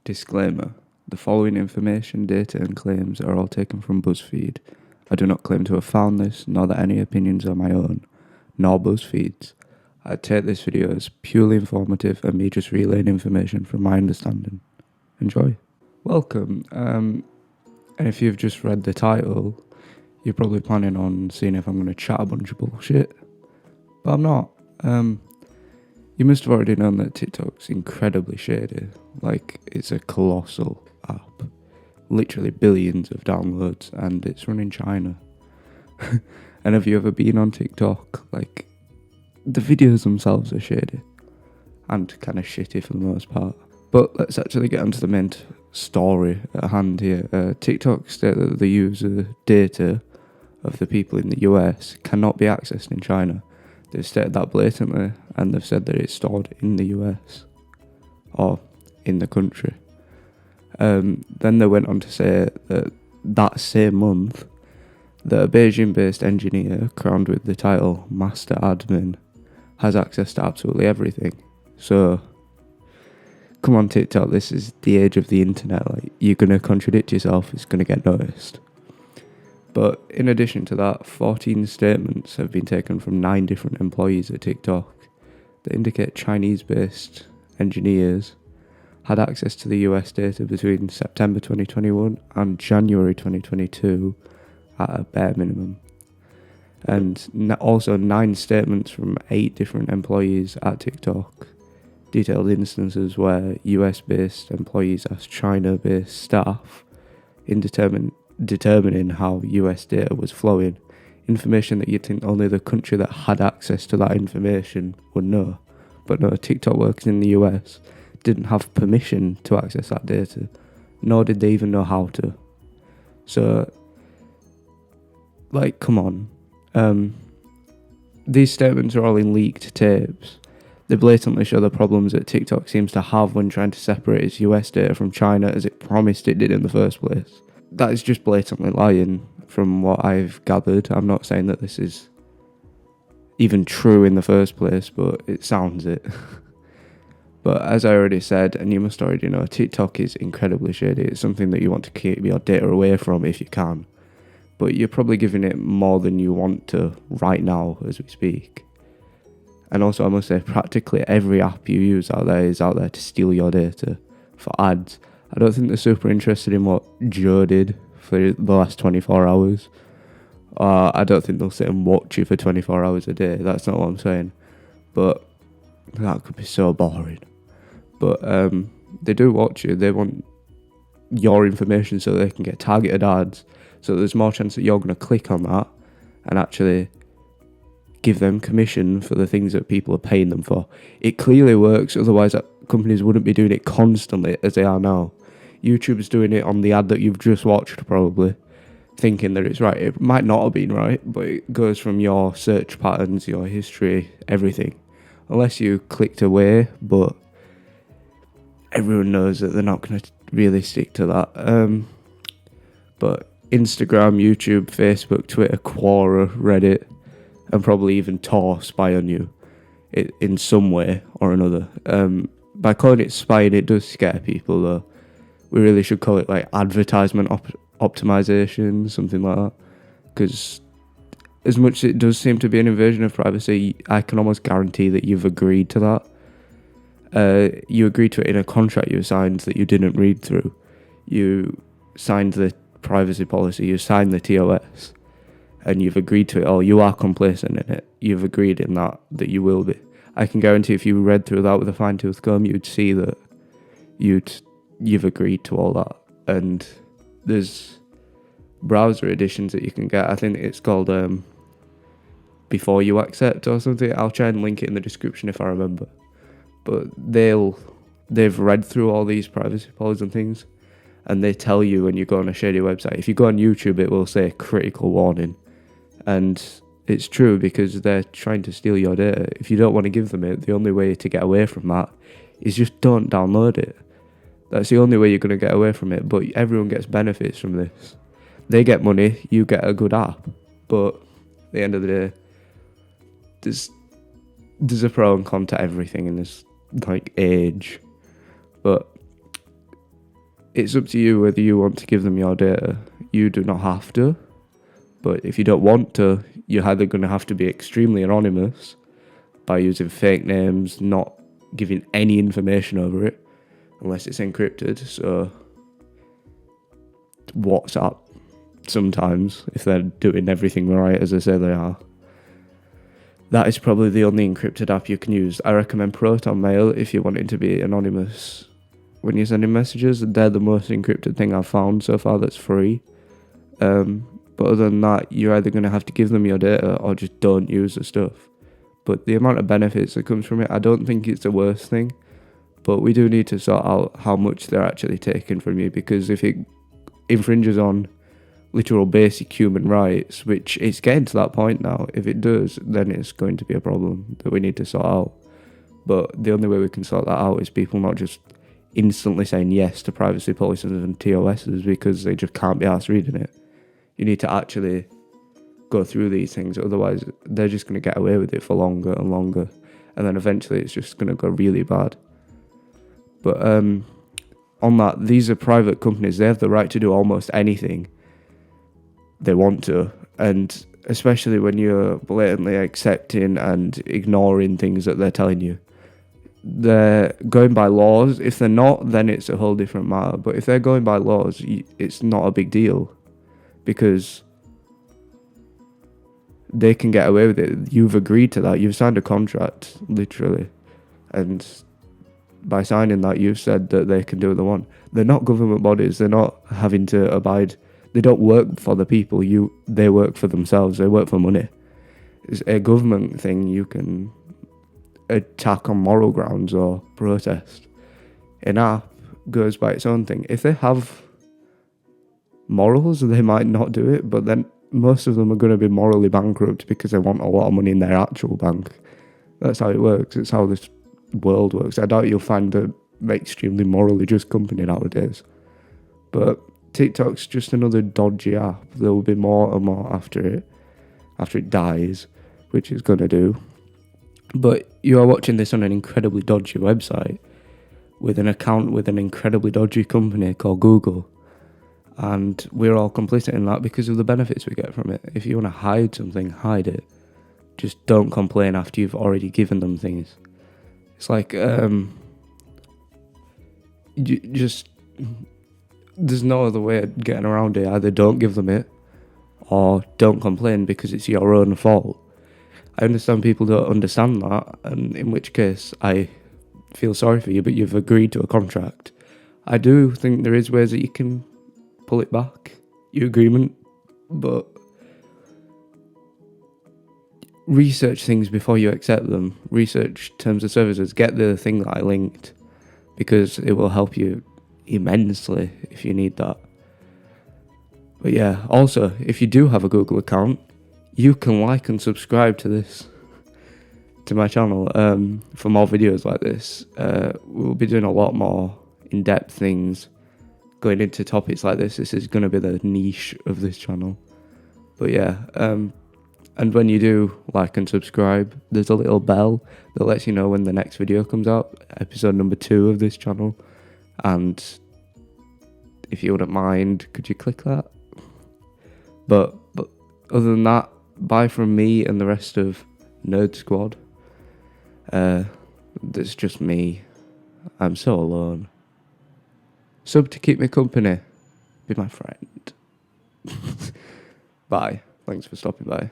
Disclaimer: the following information, data and claims are all taken from BuzzFeed. I do not claim to have found this, nor that any opinions are my own, nor BuzzFeed's. I take this video as purely informative and me just relaying information from my understanding. Enjoy. Welcome. And if you've just read the title, you're probably planning on seeing if I'm going to chat a bunch of bullshit. But I'm not. You must have already known that TikTok's incredibly shady. Like, it's a colossal app. Literally billions of downloads, and it's run in China. And have you ever been on TikTok? Like, the videos themselves are shady. And kind of shitty for the most part. But let's actually get onto the main story at hand here. TikTok state that the user data of the people in the US cannot be accessed in China. They've stated that blatantly, and they've said that it's stored in the US, or in the country. Then they went on to say that that same month, that a Beijing-based engineer crowned with the title Master Admin has access to absolutely everything. So, come on TikTok, this is the age of the internet. Like, you're going to contradict yourself, it's going to get noticed. But in addition to that, 14 statements have been taken from 9 different employees at TikTok that indicate Chinese-based engineers had access to the US data between September 2021 and January 2022 at a bare minimum. And also 9 statements from 8 different employees at TikTok detailed instances where US-based employees asked China-based staff in determining how US data was flowing, information that you'd think only the country that had access to that information would know. But no, TikTok workers in the US didn't have permission to access that data, nor did they even know how to. So, like, come on. These statements are all in leaked tapes. They blatantly show the problems that TikTok seems to have when trying to separate its US data from China as it promised it did in the first place. That is just blatantly lying from what I've gathered. I'm not saying that this is even true in the first place, but it sounds it. But as I already said, and you must already know, TikTok is incredibly shady. It's something that you want to keep your data away from if you can. But you're probably giving it more than you want to right now as we speak. And also I must say, practically every app you use out there is out there to steal your data for ads. I don't think they're super interested in what Joe did for the last 24 hours. I don't think they'll sit and watch you for 24 hours a day. That's not what I'm saying. But that could be so boring. But they do watch you. They want your information so they can get targeted ads. So there's more chance that you're going to click on that and actually give them commission for the things that people are paying them for. It clearly works, otherwise companies wouldn't be doing it constantly as they are now. YouTube's doing it on the ad that you've just watched, probably, thinking that it's right. It might not have been right, but it goes from your search patterns, your history, everything. Unless you clicked away, but everyone knows that they're not going to really stick to that. But Instagram, YouTube, Facebook, Twitter, Quora, Reddit, and probably even Tor spy on you in some way or another. By calling it spying, it does scare people, though. We really should call it like advertisement optimization, something like that. Because as much as it does seem to be an invasion of privacy, I can almost guarantee that you've agreed to that. You agreed to it in a contract you signed that you didn't read through. You signed the privacy policy, you signed the TOS, and you've agreed to it all. You are complacent in it. You've agreed in that you will be. I can guarantee if you read through that with a fine-tooth comb, you'd see that you've agreed to all that. And there's browser editions that you can get. I think it's called Before You Accept or something. I'll try and link it in the description if I remember. But they've read through all these privacy policies and things, and they tell you when you go on a shady website. If you go on YouTube, it will say critical warning. And it's true, because they're trying to steal your data. If you don't want to give them it, the only way to get away from that is just don't download it. That's the only way you're going to get away from it. But everyone gets benefits from this. They get money, you get a good app. But at the end of the day, there's a pro and con to everything in this like age. But it's up to you whether you want to give them your data. You do not have to, but if you don't want to, you're either going to have to be extremely anonymous by using fake names, not giving any information over it, unless it's encrypted. So WhatsApp, sometimes, if they're doing everything right as they say they are, that is probably the only encrypted app you can use. I recommend Proton Mail if you're wanting to be anonymous when you're sending messages. They're the most encrypted thing I've found so far that's free. But other than that, you're either going to have to give them your data or just don't use the stuff. But the amount of benefits that comes from it, I don't think it's the worst thing. But we do need to sort out how much they're actually taking from you, because if it infringes on literal basic human rights, which it's getting to that point now, if it does, then it's going to be a problem that we need to sort out. But the only way we can sort that out is people not just instantly saying yes to privacy policies and TOSs because they just can't be arsed reading it. You need to actually go through these things, otherwise they're just going to get away with it for longer and longer, and then eventually it's just going to go really bad. But on that, these are private companies. They have the right to do almost anything they want to, and especially when you're blatantly accepting and ignoring things that they're telling you. They're going by laws. If they're not, then it's a whole different matter. But if they're going by laws, it's not a big deal, because they can get away with it. You've agreed to that. You've signed a contract, literally. And by signing that, you've said that they can do what they want. They're not government bodies. They're not having to abide. They don't work for the people. They work for themselves. They work for money. It's a government thing. You can attack on moral grounds or protest. An app goes by its own thing. If they have morals, they might not do it, but then most of them are going to be morally bankrupt because they want a lot of money in their actual bank. That's how it works. It's how this world works. I doubt you'll find an extremely morally just company nowadays. But TikTok's just another dodgy app. There will be more and more after it dies, which it's going to do. But you are watching this on an incredibly dodgy website with an account with an incredibly dodgy company called Google. And we're all complicit in that because of the benefits we get from it. If you want to hide something, hide it. Just don't complain after you've already given them things. It's like, there's no other way of getting around it. Either don't give them it or don't complain because it's your own fault. I understand people don't understand that, and in which case I feel sorry for you, but you've agreed to a contract. I do think there is ways that you can pull it back, your agreement, but research things before you accept them. Research terms of services. Get the thing that I linked, because it will help you immensely if you need that. But yeah, also, if you do have a Google account, you can like and subscribe to my channel for more videos like this. We'll be doing a lot more in-depth things, going into topics like this. This is going to be the niche of this channel. But yeah, and when you do like and subscribe, there's a little bell that lets you know when the next video comes out, episode number 2 of this channel. And if you wouldn't mind, could you click that? But other than that, bye from me and the rest of NerdSquad. That's just me. I'm so alone. Sub to keep me company. Be my friend. Bye. Thanks for stopping by.